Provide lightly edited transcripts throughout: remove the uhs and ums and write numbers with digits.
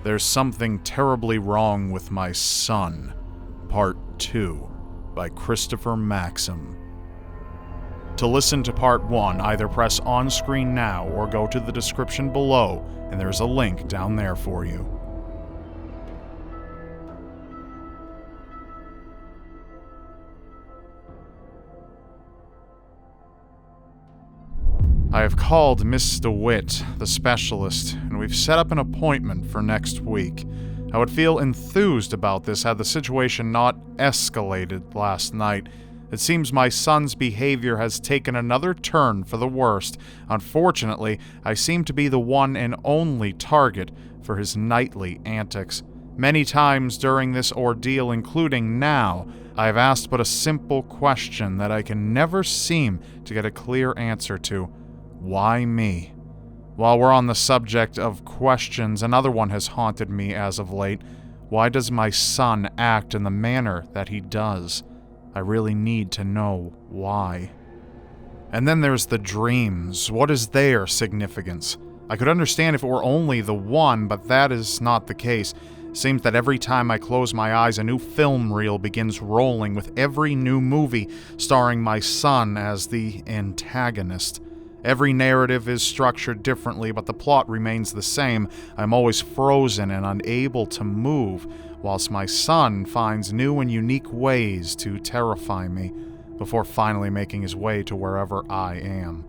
There's Something Terribly Wrong with My Son, Part 2, by Christopher Maxim. To listen to Part 1, either press on screen now or go to the description below, and there's a link down there for you. I have called Miss DeWitt, the specialist, and we've set up an appointment for next week. I would feel enthused about this had the situation not escalated last night. It seems my son's behavior has taken another turn for the worst. Unfortunately, I seem to be the one and only target for his nightly antics. Many times during this ordeal, including now, I have asked but a simple question that I can never seem to get a clear answer to. Why me? While we're on the subject of questions, another one has haunted me as of late. Why does my son act in the manner that he does? I really need to know why. And then there's the dreams. What is their significance? I could understand if it were only the one, but that is not the case. It seems that every time I close my eyes, a new film reel begins rolling with every new movie starring my son as the antagonist. Every narrative is structured differently, but the plot remains the same. I'm always frozen and unable to move, whilst my son finds new and unique ways to terrify me, before finally making his way to wherever I am.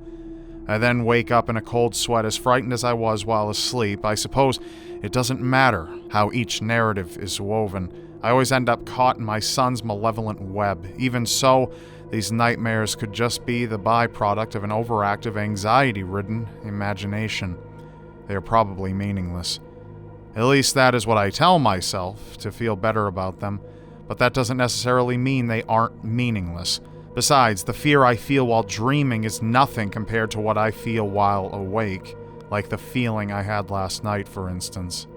I then wake up in a cold sweat, as frightened as I was while asleep. I suppose it doesn't matter how each narrative is woven. I always end up caught in my son's malevolent web. Even so, these nightmares could just be the byproduct of an overactive, anxiety-ridden imagination. They are probably meaningless. At least that is what I tell myself, to feel better about them, but that doesn't necessarily mean they aren't meaningless. Besides, the fear I feel while dreaming is nothing compared to what I feel while awake, like the feeling I had last night, for instance.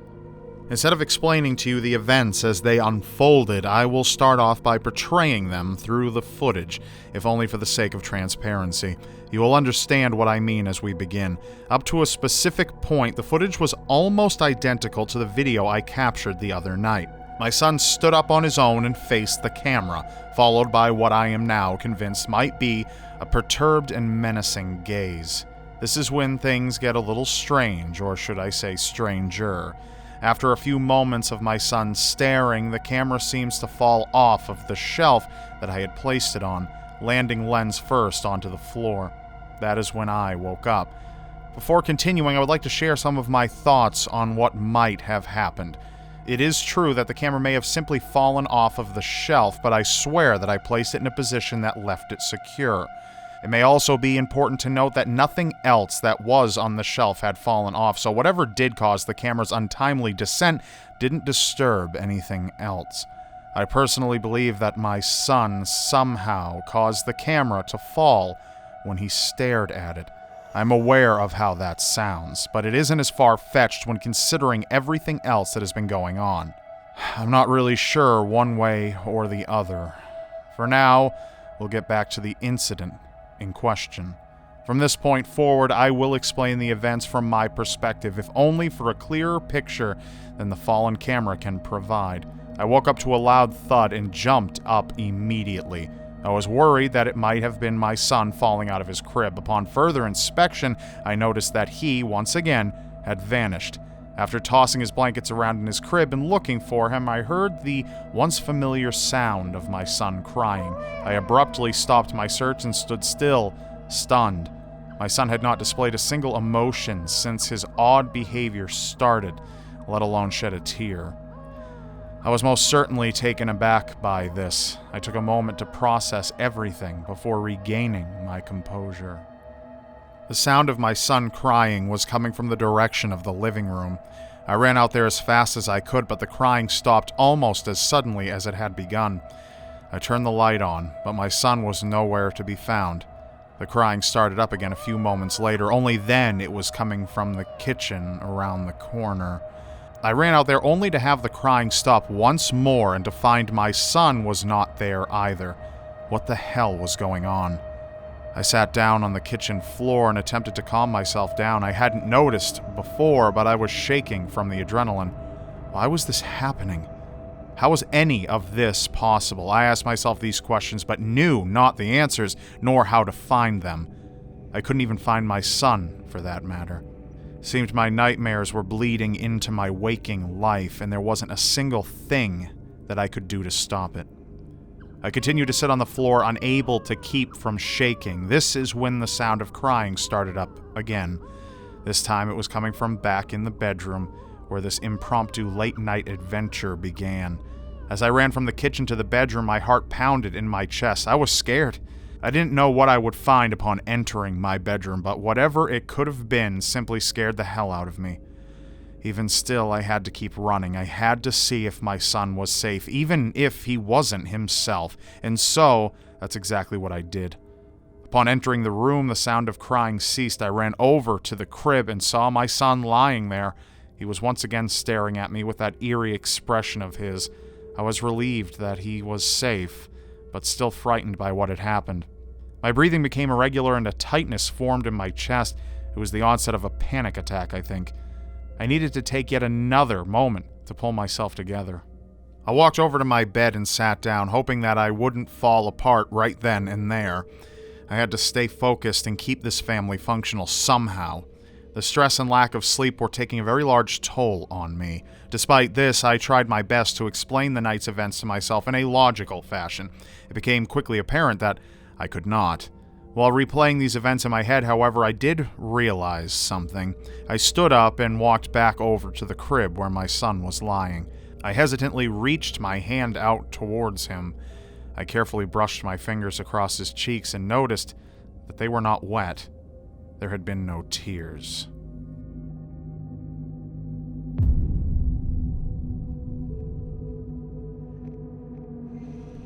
Instead of explaining to you the events as they unfolded, I will start off by portraying them through the footage, if only for the sake of transparency. You will understand what I mean as we begin. Up to a specific point, the footage was almost identical to the video I captured the other night. My son stood up on his own and faced the camera, followed by what I am now convinced might be a perturbed and menacing gaze. This is when things get a little strange, or should I say stranger. After a few moments of my son staring, the camera seems to fall off of the shelf that I had placed it on, landing lens first onto the floor. That is when I woke up. Before continuing, I would like to share some of my thoughts on what might have happened. It is true that the camera may have simply fallen off of the shelf, but I swear that I placed it in a position that left it secure. It may also be important to note that nothing else that was on the shelf had fallen off, so whatever did cause the camera's untimely descent didn't disturb anything else. I personally believe that my son somehow caused the camera to fall when he stared at it. I'm aware of how that sounds, but it isn't as far-fetched when considering everything else that has been going on. I'm not really sure one way or the other. For now, we'll get back to the incident in question. From this point forward, I will explain the events from my perspective, if only for a clearer picture than the fallen camera can provide. I woke up to a loud thud and jumped up immediately. I was worried that it might have been my son falling out of his crib. Upon further inspection, I noticed that he, once again, had vanished. After tossing his blankets around in his crib and looking for him, I heard the once familiar sound of my son crying. I abruptly stopped my search and stood still, stunned. My son had not displayed a single emotion since his odd behavior started, let alone shed a tear. I was most certainly taken aback by this. I took a moment to process everything before regaining my composure. The sound of my son crying was coming from the direction of the living room. I ran out there as fast as I could, but the crying stopped almost as suddenly as it had begun. I turned the light on, but my son was nowhere to be found. The crying started up again a few moments later, only then it was coming from the kitchen around the corner. I ran out there only to have the crying stop once more and to find my son was not there either. What the hell was going on? I sat down on the kitchen floor and attempted to calm myself down. I hadn't noticed before, but I was shaking from the adrenaline. Why was this happening? How was any of this possible? I asked myself these questions, but knew not the answers, nor how to find them. I couldn't even find my son, for that matter. It seemed my nightmares were bleeding into my waking life, and there wasn't a single thing that I could do to stop it. I continued to sit on the floor, unable to keep from shaking. This is when the sound of crying started up again. This time it was coming from back in the bedroom, where this impromptu late-night adventure began. As I ran from the kitchen to the bedroom, my heart pounded in my chest. I was scared. I didn't know what I would find upon entering my bedroom, but whatever it could have been simply scared the hell out of me. Even still, I had to keep running. I had to see if my son was safe, even if he wasn't himself. And so, that's exactly what I did. Upon entering the room, the sound of crying ceased. I ran over to the crib and saw my son lying there. He was once again staring at me with that eerie expression of his. I was relieved that he was safe, but still frightened by what had happened. My breathing became irregular and a tightness formed in my chest. It was the onset of a panic attack, I think. I needed to take yet another moment to pull myself together. I walked over to my bed and sat down, hoping that I wouldn't fall apart right then and there. I had to stay focused and keep this family functional somehow. The stress and lack of sleep were taking a very large toll on me. Despite this, I tried my best to explain the night's events to myself in a logical fashion. It became quickly apparent that I could not. While replaying these events in my head, however, I did realize something. I stood up and walked back over to the crib where my son was lying. I hesitantly reached my hand out towards him. I carefully brushed my fingers across his cheeks and noticed that they were not wet. There had been no tears.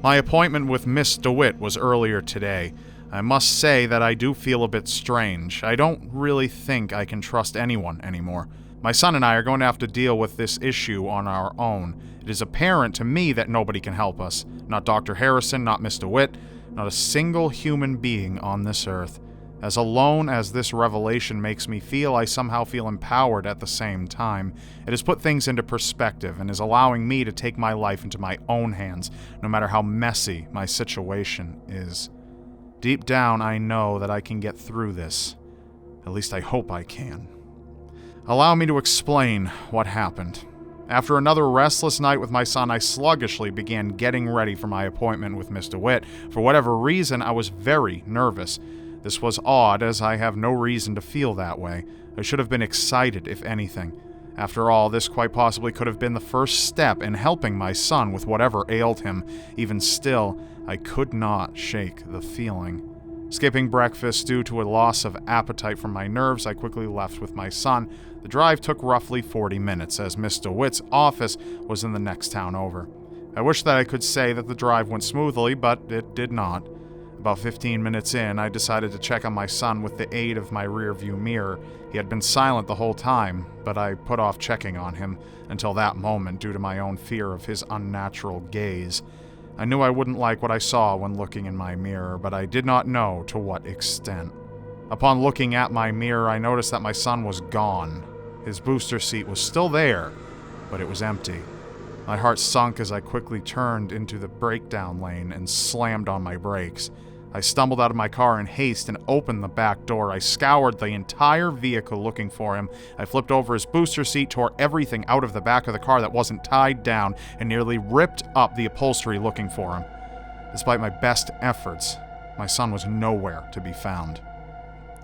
My appointment with Miss DeWitt was earlier today. I must say that I do feel a bit strange. I don't really think I can trust anyone anymore. My son and I are going to have to deal with this issue on our own. It is apparent to me that nobody can help us. Not Dr. Harrison, not Miss DeWitt, not a single human being on this earth. As alone as this revelation makes me feel, I somehow feel empowered at the same time. It has put things into perspective and is allowing me to take my life into my own hands, no matter how messy my situation is. Deep down, I know that I can get through this. At least I hope I can. Allow me to explain what happened. After another restless night with my son, I sluggishly began getting ready for my appointment with Miss DeWitt. For whatever reason, I was very nervous. This was odd, as I have no reason to feel that way. I should have been excited, if anything. After all, this quite possibly could have been the first step in helping my son with whatever ailed him. Even still, I could not shake the feeling. Skipping breakfast due to a loss of appetite from my nerves, I quickly left with my son. The drive took roughly 40 minutes, as Miss DeWitt's office was in the next town over. I wish that I could say that the drive went smoothly, but it did not. About 15 minutes in, I decided to check on my son with the aid of my rearview mirror. He had been silent the whole time, but I put off checking on him until that moment due to my own fear of his unnatural gaze. I knew I wouldn't like what I saw when looking in my mirror, but I did not know to what extent. Upon looking at my mirror, I noticed that my son was gone. His booster seat was still there, but it was empty. My heart sunk as I quickly turned into the breakdown lane and slammed on my brakes. I stumbled out of my car in haste and opened the back door. I scoured the entire vehicle looking for him. I flipped over his booster seat, tore everything out of the back of the car that wasn't tied down, and nearly ripped up the upholstery looking for him. Despite my best efforts, my son was nowhere to be found.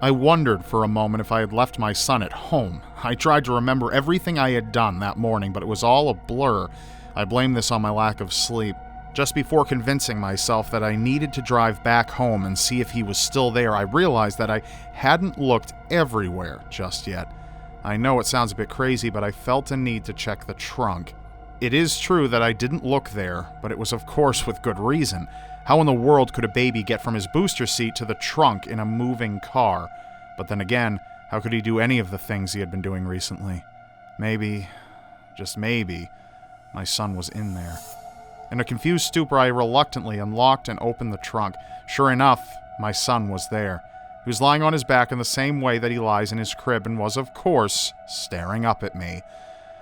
I wondered for a moment if I had left my son at home. I tried to remember everything I had done that morning, but it was all a blur. I blamed this on my lack of sleep. Just before convincing myself that I needed to drive back home and see if he was still there, I realized that I hadn't looked everywhere just yet. I know it sounds a bit crazy, but I felt a need to check the trunk. It is true that I didn't look there, but it was of course with good reason. How in the world could a baby get from his booster seat to the trunk in a moving car? But then again, how could he do any of the things he had been doing recently? Maybe, just maybe, my son was in there. In a confused stupor, I reluctantly unlocked and opened the trunk. Sure enough, my son was there. He was lying on his back in the same way that he lies in his crib and was, of course, staring up at me.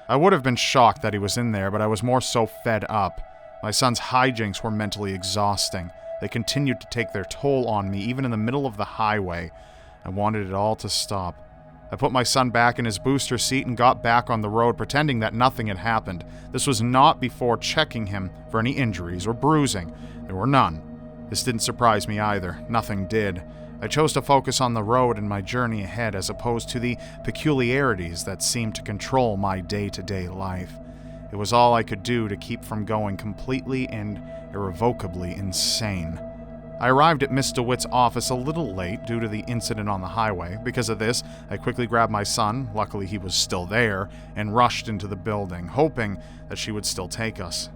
I would have been shocked that he was in there, but I was more so fed up. My son's hijinks were mentally exhausting. They continued to take their toll on me, even in the middle of the highway. I wanted it all to stop. I put my son back in his booster seat and got back on the road, pretending that nothing had happened. This was not before checking him for any injuries or bruising. There were none. This didn't surprise me either. Nothing did. I chose to focus on the road and my journey ahead as opposed to the peculiarities that seemed to control my day-to-day life. It was all I could do to keep from going completely and irrevocably insane. I arrived at Miss DeWitt's office a little late due to the incident on the highway. Because of this, I quickly grabbed my son, luckily he was still there, and rushed into the building, hoping that she would still take us.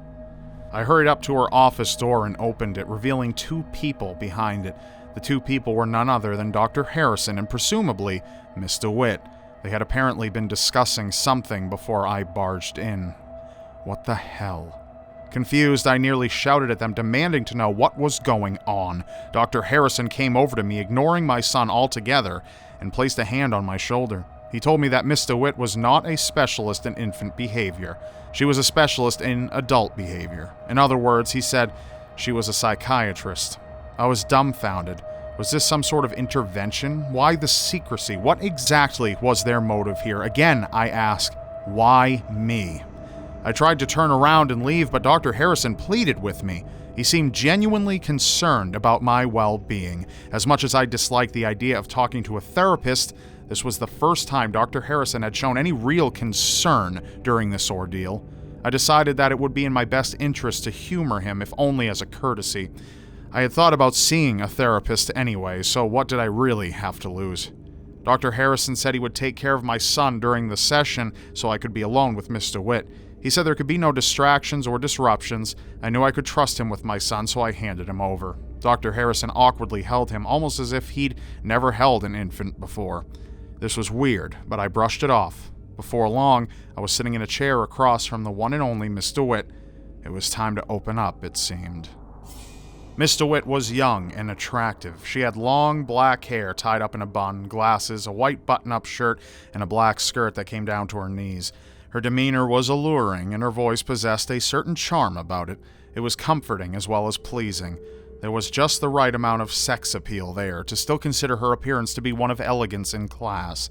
I hurried up to her office door and opened it, revealing 2 people behind it. The 2 people were none other than Dr. Harrison and presumably Miss DeWitt. They had apparently been discussing something before I barged in. What the hell? Confused, I nearly shouted at them, demanding to know what was going on. Dr. Harrison came over to me, ignoring my son altogether, and placed a hand on my shoulder. He told me that Miss DeWitt was not a specialist in infant behavior. She was a specialist in adult behavior. In other words, he said she was a psychiatrist. I was dumbfounded. Was this some sort of intervention? Why the secrecy? What exactly was their motive here? Again, I ask, why me? I tried to turn around and leave, but Dr. Harrison pleaded with me. He seemed genuinely concerned about my well-being. As much as I disliked the idea of talking to a therapist, this was the first time Dr. Harrison had shown any real concern during this ordeal. I decided that it would be in my best interest to humor him, if only as a courtesy. I had thought about seeing a therapist anyway, so what did I really have to lose? Dr. Harrison said he would take care of my son during the session so I could be alone with Miss DeWitt. He said there could be no distractions or disruptions. I knew I could trust him with my son, so I handed him over. Dr. Harrison awkwardly held him, almost as if he'd never held an infant before. This was weird, but I brushed it off. Before long, I was sitting in a chair across from the one and only Miss DeWitt. It was time to open up, it seemed. Miss DeWitt was young and attractive. She had long black hair tied up in a bun, glasses, a white button-up shirt, and a black skirt that came down to her knees. Her demeanor was alluring, and her voice possessed a certain charm about it. It was comforting as well as pleasing. There was just the right amount of sex appeal there to still consider her appearance to be one of elegance and class.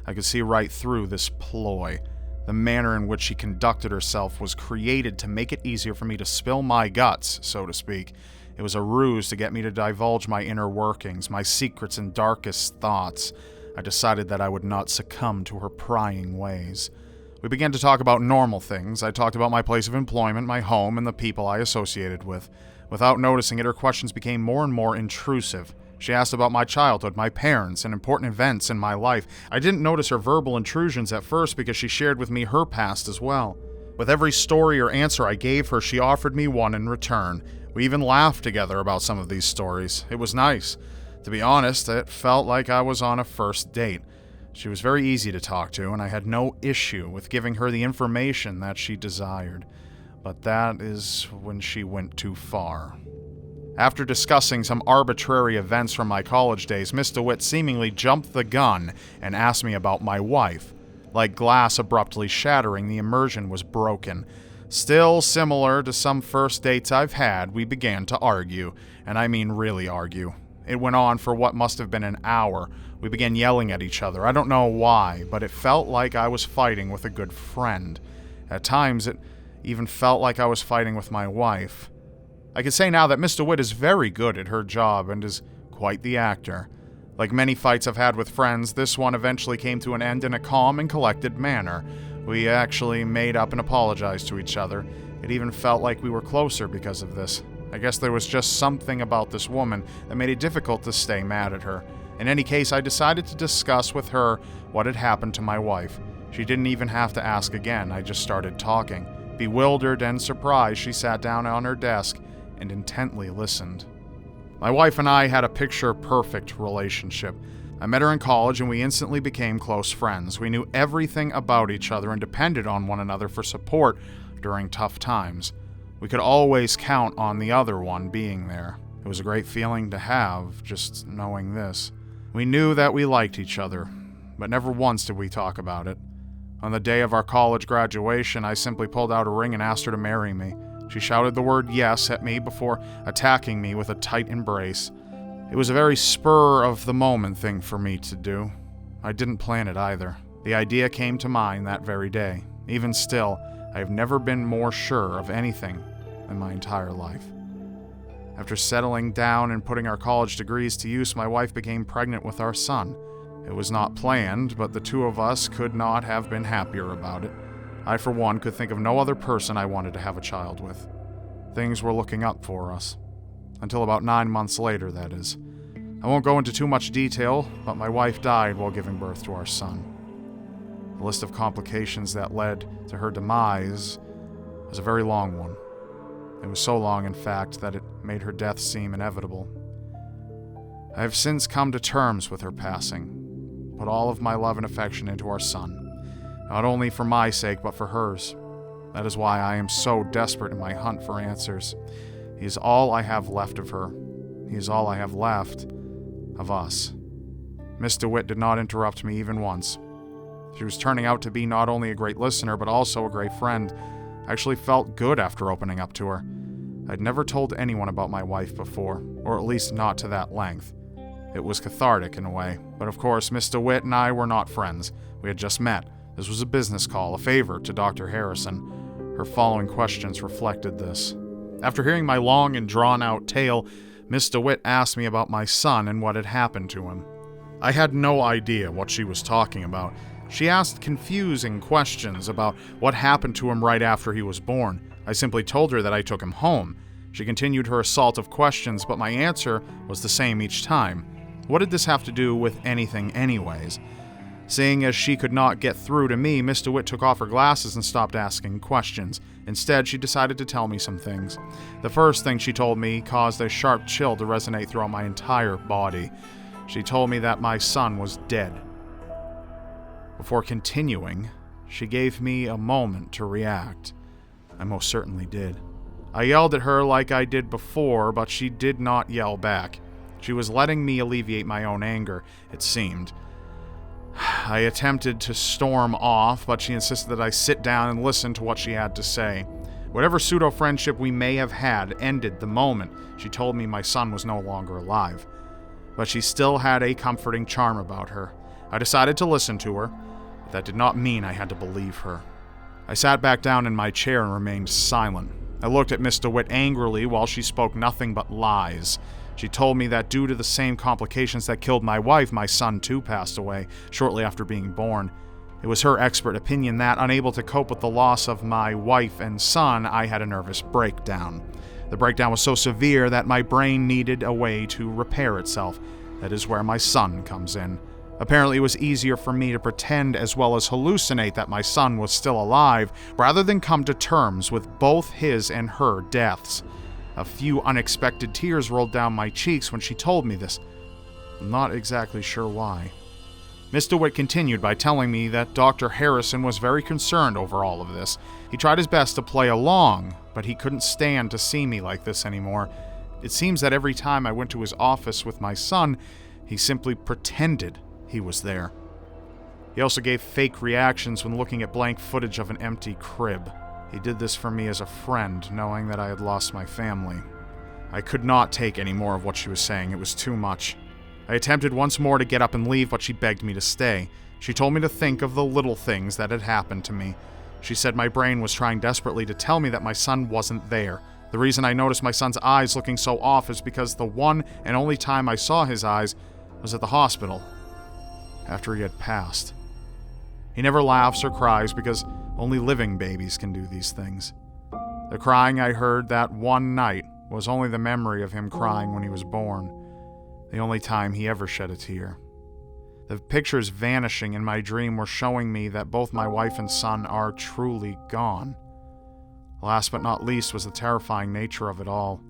I could see right through this ploy. The manner in which she conducted herself was created to make it easier for me to spill my guts, so to speak. It was a ruse to get me to divulge my inner workings, my secrets and darkest thoughts. I decided that I would not succumb to her prying ways. We began to talk about normal things. I talked about my place of employment, my home, and the people I associated with. Without noticing it, her questions became more and more intrusive. She asked about my childhood, my parents, and important events in my life. I didn't notice her verbal intrusions at first because she shared with me her past as well. With every story or answer I gave her, she offered me one in return. We even laughed together about some of these stories. It was nice. To be honest, it felt like I was on a first date. She was very easy to talk to, and I had no issue with giving her the information that she desired. But that is when she went too far. After discussing some arbitrary events from my college days, Miss DeWitt seemingly jumped the gun and asked me about my wife. Like glass abruptly shattering, the immersion was broken. Still similar to some first dates I've had, we began to argue, and I mean really argue. It went on for what must have been an hour. We began yelling at each other. I don't know why, but it felt like I was fighting with a good friend. At times, it even felt like I was fighting with my wife. I can say now that Miss DeWitt is very good at her job and is quite the actor. Like many fights I've had with friends, this one eventually came to an end in a calm and collected manner. We actually made up and apologized to each other. It even felt like we were closer because of this. I guess there was just something about this woman that made it difficult to stay mad at her. In any case, I decided to discuss with her what had happened to my wife. She didn't even have to ask again. I just started talking. Bewildered and surprised, she sat down on her desk and intently listened. My wife and I had a picture-perfect relationship. I met her in college and we instantly became close friends. We knew everything about each other and depended on one another for support during tough times. We could always count on the other one being there. It was a great feeling to have, just knowing this. We knew that we liked each other, but never once did we talk about it. On the day of our college graduation, I simply pulled out a ring and asked her to marry me. She shouted the word yes at me before attacking me with a tight embrace. It was a very spur-of-the-moment thing for me to do. I didn't plan it either. The idea came to mind that very day. Even still, I have never been more sure of anything in my entire life. After settling down and putting our college degrees to use, my wife became pregnant with our son. It was not planned, but the two of us could not have been happier about it. I, for one, could think of no other person I wanted to have a child with. Things were looking up for us. Until about 9 months later, that is. I won't go into too much detail, but my wife died while giving birth to our son. The list of complications that led to her demise was a very long one. It was so long, in fact, that it made her death seem inevitable. I have since come to terms with her passing, put all of my love and affection into our son, not only for my sake, but for hers. That is why I am so desperate in my hunt for answers. He is all I have left of her. He is all I have left of us. Miss DeWitt did not interrupt me even once. She was turning out to be not only a great listener, but also a great friend. I actually felt good after opening up to her. I'd never told anyone about my wife before, or at least not to that length. It was cathartic in a way, but of course, Miss DeWitt and I were not friends. We had just met. This was a business call, a favor to Dr. Harrison. Her following questions reflected this. After hearing my long and drawn-out tale, Miss DeWitt asked me about my son and what had happened to him. I had no idea what she was talking about. She asked confusing questions about what happened to him right after he was born. I simply told her that I took him home. She continued her assault of questions, but my answer was the same each time. What did this have to do with anything anyways? Seeing as she could not get through to me, Miss DeWitt took off her glasses and stopped asking questions. Instead, she decided to tell me some things. The first thing she told me caused a sharp chill to resonate throughout my entire body. She told me that my son was dead. Before continuing, she gave me a moment to react. I most certainly did. I yelled at her like I did before, but she did not yell back. She was letting me alleviate my own anger, it seemed. I attempted to storm off, but she insisted that I sit down and listen to what she had to say. Whatever pseudo-friendship we may have had ended the moment she told me my son was no longer alive. But she still had a comforting charm about her. I decided to listen to her, but that did not mean I had to believe her. I sat back down in my chair and remained silent. I looked at Miss DeWitt angrily while she spoke nothing but lies. She told me that due to the same complications that killed my wife, my son too passed away shortly after being born. It was her expert opinion that, unable to cope with the loss of my wife and son, I had a nervous breakdown. The breakdown was so severe that my brain needed a way to repair itself. That is where my son comes in. Apparently, it was easier for me to pretend as well as hallucinate that my son was still alive, rather than come to terms with both his and her deaths. A few unexpected tears rolled down my cheeks when she told me this. I'm not exactly sure why. Miss DeWitt continued by telling me that Dr. Harrison was very concerned over all of this. He tried his best to play along, but he couldn't stand to see me like this anymore. It seems that every time I went to his office with my son, he simply pretended he was there. He also gave fake reactions when looking at blank footage of an empty crib. He did this for me as a friend, knowing that I had lost my family. I could not take any more of what she was saying. It was too much. I attempted once more to get up and leave, but she begged me to stay. She told me to think of the little things that had happened to me. She said my brain was trying desperately to tell me that my son wasn't there. The reason I noticed my son's eyes looking so off is because the one and only time I saw his eyes was at the hospital, after he had passed. He never laughs or cries because only living babies can do these things. The crying I heard that one night was only the memory of him crying when he was born, the only time he ever shed a tear. The pictures vanishing in my dream were showing me that both my wife and son are truly gone. Last but not least was the terrifying nature of it all.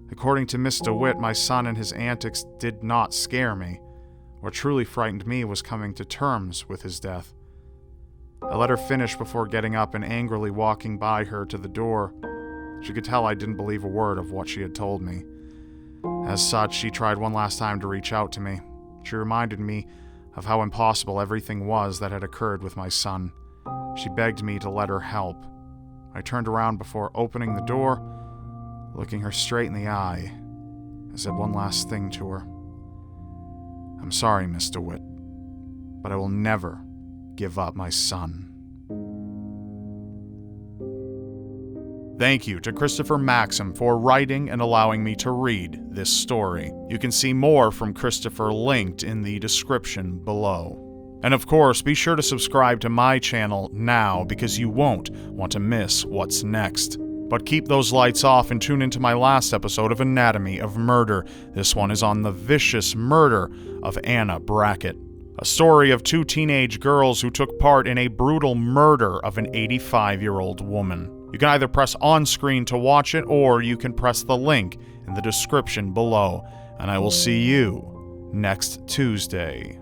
According to Miss DeWitt, my son and his antics did not scare me. What truly frightened me was coming to terms with his death. I let her finish before getting up and angrily walking by her to the door. She could tell I didn't believe a word of what she had told me. As such, she tried one last time to reach out to me. She reminded me of how impossible everything was that had occurred with my son. She begged me to let her help. I turned around before opening the door, looking her straight in the eye. I said one last thing to her. I'm sorry, Miss DeWitt, but I will never give up my son. Thank you to Christopher Maxim for writing and allowing me to read this story. You can see more from Christopher linked in the description below. And of course, be sure to subscribe to my channel now because you won't want to miss what's next. But keep those lights off and tune into my last episode of Anatomy of Murder. This one is on the vicious murder of Anna Brackett. A story of two teenage girls who took part in a brutal murder of an 85-year-old woman. You can either press on screen to watch it, or you can press the link in the description below. And I will see you next Tuesday.